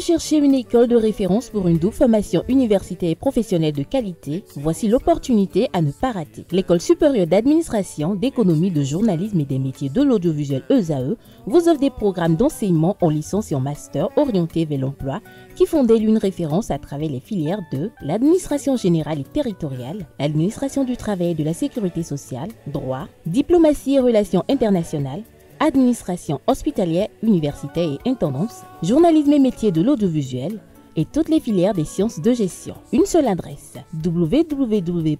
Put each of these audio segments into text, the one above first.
recherchez une école de référence pour une double formation universitaire et professionnelle de qualité? Voici l'opportunité à ne pas rater. L'École supérieure d'administration, d'économie, de journalisme et des métiers de l'audiovisuel ESAE vous offre des programmes d'enseignement en licence et en master orientés vers l'emploi qui font d'elle une référence à travers les filières de l'administration générale et territoriale, l'administration du travail et de la sécurité sociale, droit, diplomatie et relations internationales, administration hospitalière, universitaire et intendance, journalisme et métiers de l'audiovisuel et toutes les filières des sciences de gestion. Une seule adresse, www.esae.bj.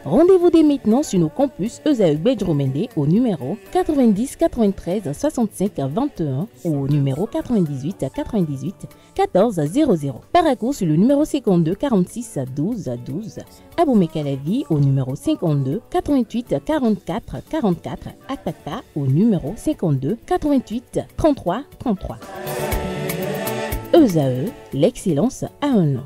Rendez-vous dès maintenant sur nos campus ESAE Bedjromende au numéro 90 93 65 21 ou au numéro 98 98 14 00. Paracourt sur le numéro 52 46 12 12. Aboumé-Calavi au numéro 52 88 44 44. Akpakpa au numéro 52 88 33 33. ESAE, l'excellence à un nom.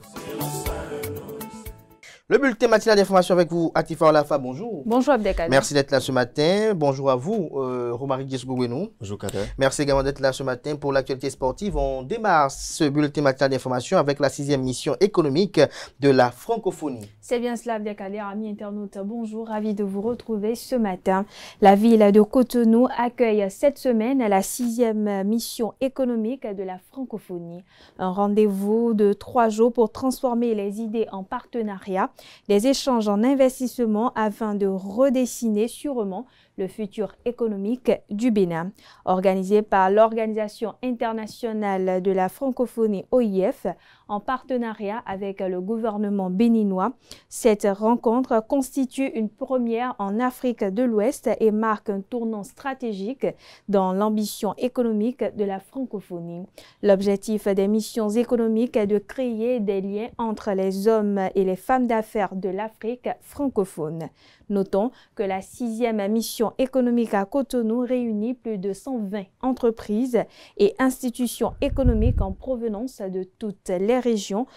Le bulletin matinal d'information avec vous, Atifa Olafa, bonjour. Bonjour Abdelkader. Merci d'être là ce matin. Bonjour à vous, Romaric Diesgoubouenou. Bonjour Kader. Merci également d'être là ce matin pour l'actualité sportive. On démarre ce bulletin matinal d'information avec la 6e mission économique de la francophonie. C'est bien cela Abdelkader, amis internautes. Bonjour, ravi de vous retrouver ce matin. La ville de Cotonou accueille cette semaine la 6e mission économique de la francophonie. Un rendez-vous de 3 jours pour transformer les idées en partenariat, des échanges en investissement afin de redessiner sûrement le futur économique du Bénin. Organisé par l'Organisation internationale de la francophonie OIF en partenariat avec le gouvernement béninois, cette rencontre constitue une première en Afrique de l'Ouest et marque un tournant stratégique dans l'ambition économique de la francophonie. L'objectif des missions économiques est de créer des liens entre les hommes et les femmes d'affaires de l'Afrique francophone. Notons que la 6e mission économique à Cotonou réunit plus de 120 entreprises et institutions économiques en provenance de toutes les régions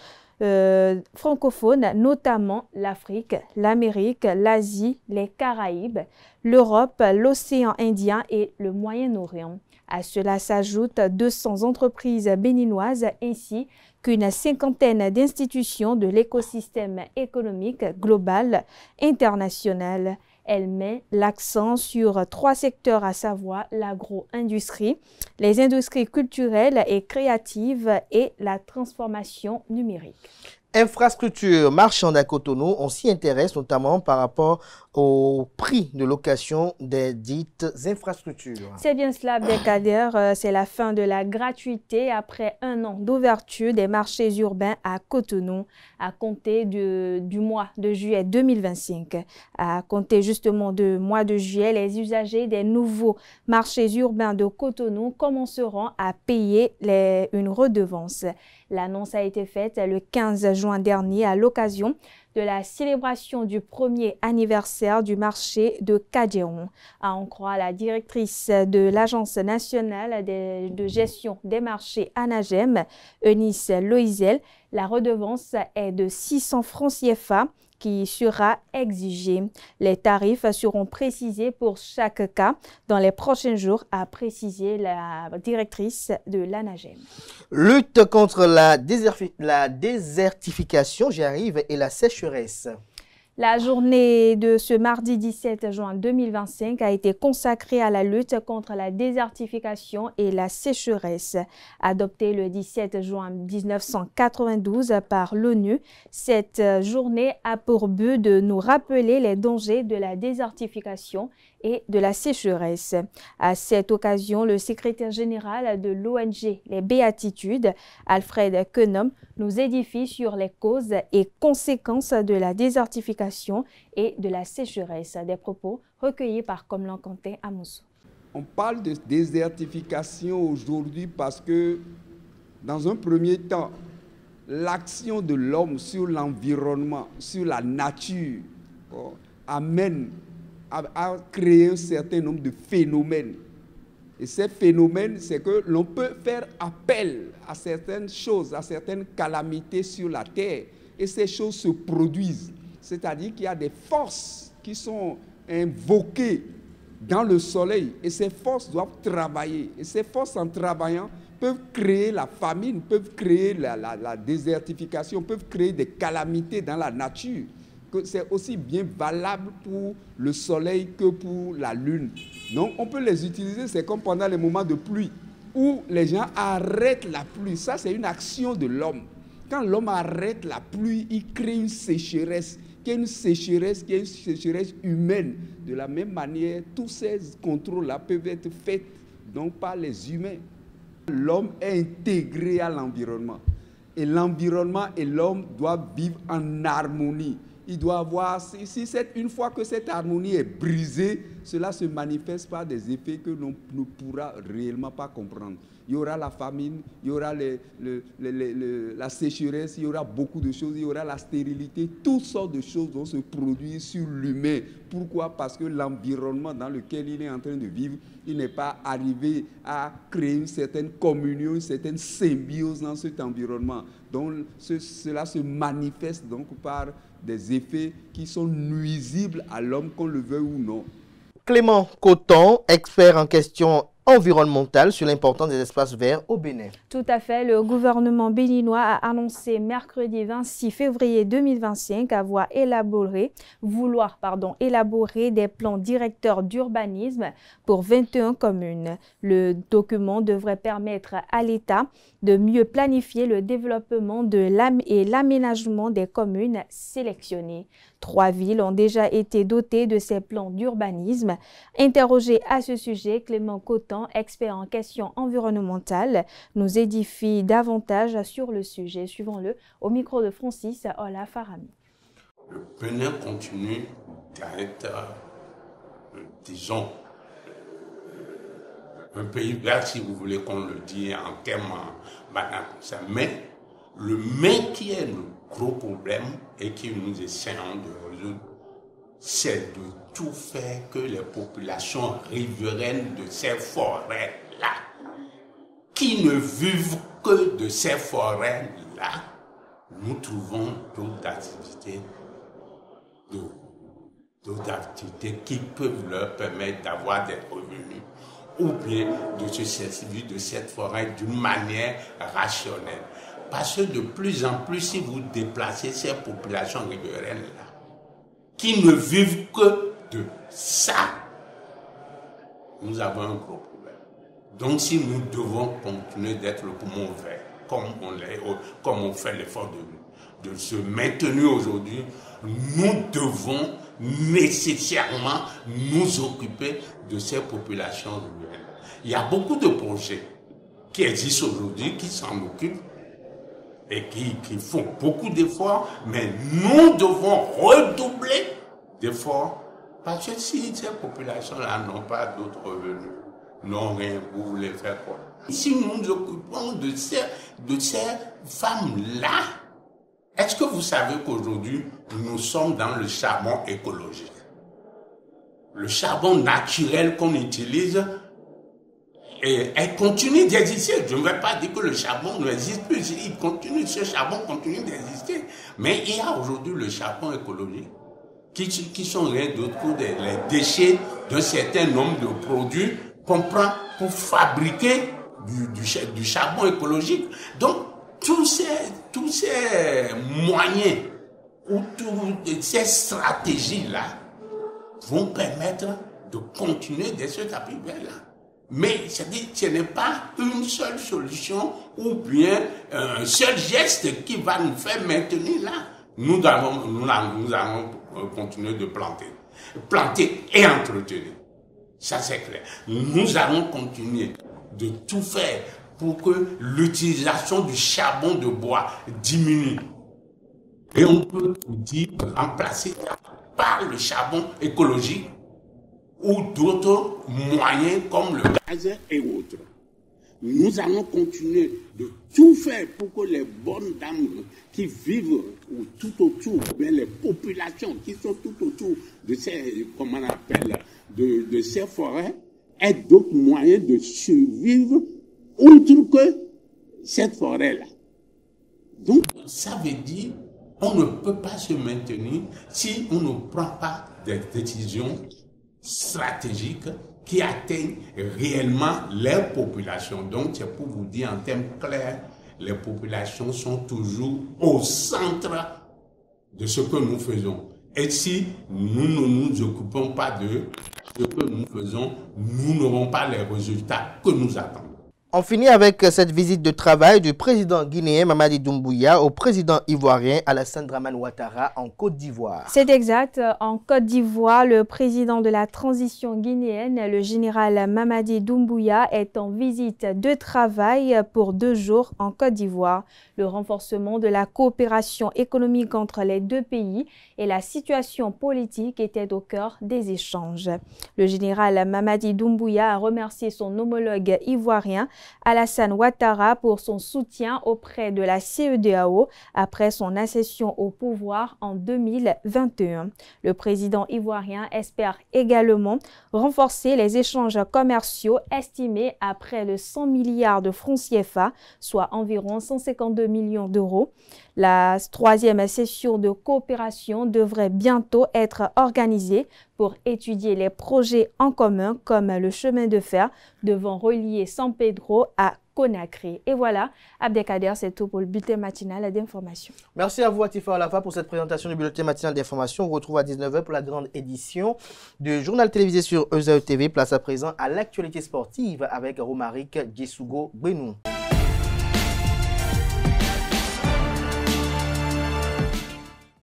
francophones, notamment l'Afrique, l'Amérique, l'Asie, les Caraïbes, l'Europe, l'océan Indien et le Moyen-Orient. À cela s'ajoutent 200 entreprises béninoises ainsi qu'une cinquantaine d'institutions de l'écosystème économique global international. Elle met l'accent sur 3 secteurs, à savoir l'agro-industrie, les industries culturelles et créatives et la transformation numérique. Infrastructure marchande à Cotonou, on s'y intéresse notamment par rapport au prix de location des dites infrastructures. C'est bien cela, Abdelkader. C'est la fin de la gratuité après 1 an d'ouverture des marchés urbains à Cotonou à compter du mois de juillet 2025. À compter justement du mois de juillet, les usagers des nouveaux marchés urbains de Cotonou commenceront à payer une redevance. L'annonce a été faite le 15 juin dernier à l'occasion de la célébration du 1er anniversaire du marché de Kadjeron. À en croire la directrice de l'Agence nationale de gestion des marchés ANAGEM, Eunice Loisel, la redevance est de 600 francs CFA qui sera exigée. Les tarifs seront précisés pour chaque cas dans les prochains jours, a précisé la directrice de l'ANAGEM. Lutte contre la désertification, j'y arrive, et la sécheresse. La journée de ce mardi 17 juin 2025 a été consacrée à la lutte contre la désertification et la sécheresse. Adoptée le 17 juin 1992 par l'ONU, cette journée a pour but de nous rappeler les dangers de la désertification et de la sécheresse. À cette occasion, le secrétaire général de l'ONG Les Béatitudes, Alfred Quenom, nous édifie sur les causes et conséquences de la désertification et de la sécheresse. Des propos recueillis par Komlan Kanté à Moussou. On parle de désertification aujourd'hui parce que, dans un premier temps, l'action de l'homme sur l'environnement, sur la nature, amène à créer un certain nombre de phénomènes. Et ces phénomènes, c'est que l'on peut faire appel à certaines choses, à certaines calamités sur la terre. Et ces choses se produisent. C'est-à-dire qu'il y a des forces qui sont invoquées dans le soleil. Et ces forces doivent travailler. Et ces forces, en travaillant, peuvent peuvent créer la famine, peuvent créer la désertification, peuvent créer des calamités dans la nature. C'est aussi bien valable pour le soleil que pour la lune. Donc on peut les utiliser, c'est comme pendant les moments de pluie, où les gens arrêtent la pluie. Ça, c'est une action de l'homme. Quand l'homme arrête la pluie, il crée une sécheresse, qui est une sécheresse humaine. De la même manière, tous ces contrôles-là peuvent être faits donc par les humains. L'homme est intégré à l'environnement. Et l'environnement et l'homme doivent vivre en harmonie. Il doit avoir, une fois que cette harmonie est brisée, cela se manifeste par des effets que l'on ne pourra réellement pas comprendre. Il y aura la famine, il y aura la sécheresse, il y aura beaucoup de choses, il y aura la stérilité, toutes sortes de choses vont se produire sur l'humain. Pourquoi? Parce que l'environnement dans lequel il est en train de vivre, il n'est pas arrivé à créer une certaine communion, une certaine symbiose dans cet environnement. Donc cela se manifeste donc par des effets qui sont nuisibles à l'homme, qu'on le veuille ou non. Clément Coton, expert en questions environnementales sur l'importance des espaces verts au Bénin. Tout à fait. Le gouvernement béninois a annoncé mercredi 26 février 2025 vouloir élaborer des plans directeurs d'urbanisme pour 21 communes. Le document devrait permettre à l'État de mieux planifier le développement et l'aménagement des communes sélectionnées. 3 villes ont déjà été dotées de ces plans d'urbanisme. Interrogé à ce sujet, Clément Coton, expert en questions environnementales, nous édifie davantage sur le sujet. Suivons-le au micro de Francis Ola Farami. Le Bénin continue d'être, disons, un pays vert, si vous voulez qu'on le dise en termes banals. Mais le qui est le gros problème et que nous essayons de résoudre, c'est de tout faire que les populations riveraines de ces forêts-là, qui ne vivent que de ces forêts-là, nous trouvons d'autres activités qui peuvent leur permettre d'avoir des revenus ou bien de se servir de cette forêt d'une manière rationnelle. Parce que de plus en plus, si vous déplacez ces populations riveraines-là, qui ne vivent que de ça, nous avons un gros problème. Donc si nous devons continuer d'être le poumon vert, comme on fait l'effort de se maintenir aujourd'hui, nous devons nécessairement nous occuper de ces populations rurales. Il y a beaucoup de projets qui existent aujourd'hui, qui s'en occupent et qui font beaucoup d'efforts, mais nous devons redoubler d'efforts parce que si ces populations-là n'ont pas d'autres revenus, n'ont rien, vous voulez faire quoi? Si nous nous occupons de ces femmes-là, est-ce que vous savez qu'aujourd'hui, nous sommes dans le charbon écologique? Le charbon naturel qu'on utilise, et elle continue d'exister. Je ne vais pas dire que le charbon n'existe plus. Ce charbon continue d'exister. Mais il y a aujourd'hui le charbon écologique, qui sont rien d'autre que les déchets d'un certain nombre de produits qu'on prend pour fabriquer du charbon écologique. Donc, tous ces moyens ou toutes ces stratégies-là vont permettre de continuer de ce tapis vert-là. Mais ce n'est pas une seule solution ou bien un seul geste qui va nous faire maintenir là. Nous allons continuer de planter et entretenir. Ça c'est clair. Nous allons continuer de tout faire pour que l'utilisation du charbon de bois diminue. Et on peut dire remplacer par le charbon écologique ou d'autres moyens comme le gaz et autres. Nous allons continuer de tout faire pour que les bonnes dames qui vivent tout autour, bien les populations qui sont tout autour de ces, comment on appelle, de ces forêts, aient d'autres moyens de survivre outre que cette forêt-là. Donc, ça veut dire qu'on ne peut pas se maintenir si on ne prend pas des décisions stratégiques qui atteignent réellement leurs populations. Donc, c'est pour vous dire en termes clairs, les populations sont toujours au centre de ce que nous faisons. Et si nous ne nous occupons pas de ce que nous faisons, nous n'aurons pas les résultats que nous attendons. On finit avec cette visite de travail du président guinéen Mamadi Doumbouya au président ivoirien Alassane Dramane Ouattara en Côte d'Ivoire. C'est exact. En Côte d'Ivoire, le président de la transition guinéenne, le général Mamadi Doumbouya, est en visite de travail pour 2 jours en Côte d'Ivoire. Le renforcement de la coopération économique entre les 2 pays et la situation politique étaient au cœur des échanges. Le général Mamadi Doumbouya a remercié son homologue ivoirien Alassane Ouattara pour son soutien auprès de la CEDEAO après son accession au pouvoir en 2021. Le président ivoirien espère également renforcer les échanges commerciaux estimés à près de 100 milliards de francs CFA, soit environ 152 millions d'euros. La 3e session de coopération devrait bientôt être organisée pour étudier les projets en commun comme le chemin de fer devant relier San Pedro à Conakry. Et voilà, Abdelkader, c'est tout pour le bulletin matinal d'information. Merci à vous, Atifa Olafa, pour cette présentation du bulletin matinal d'information. On vous retrouve à 19h pour la grande édition du journal télévisé sur EZAE TV. Place à présent à l'actualité sportive avec Romaric Djessougo Benou.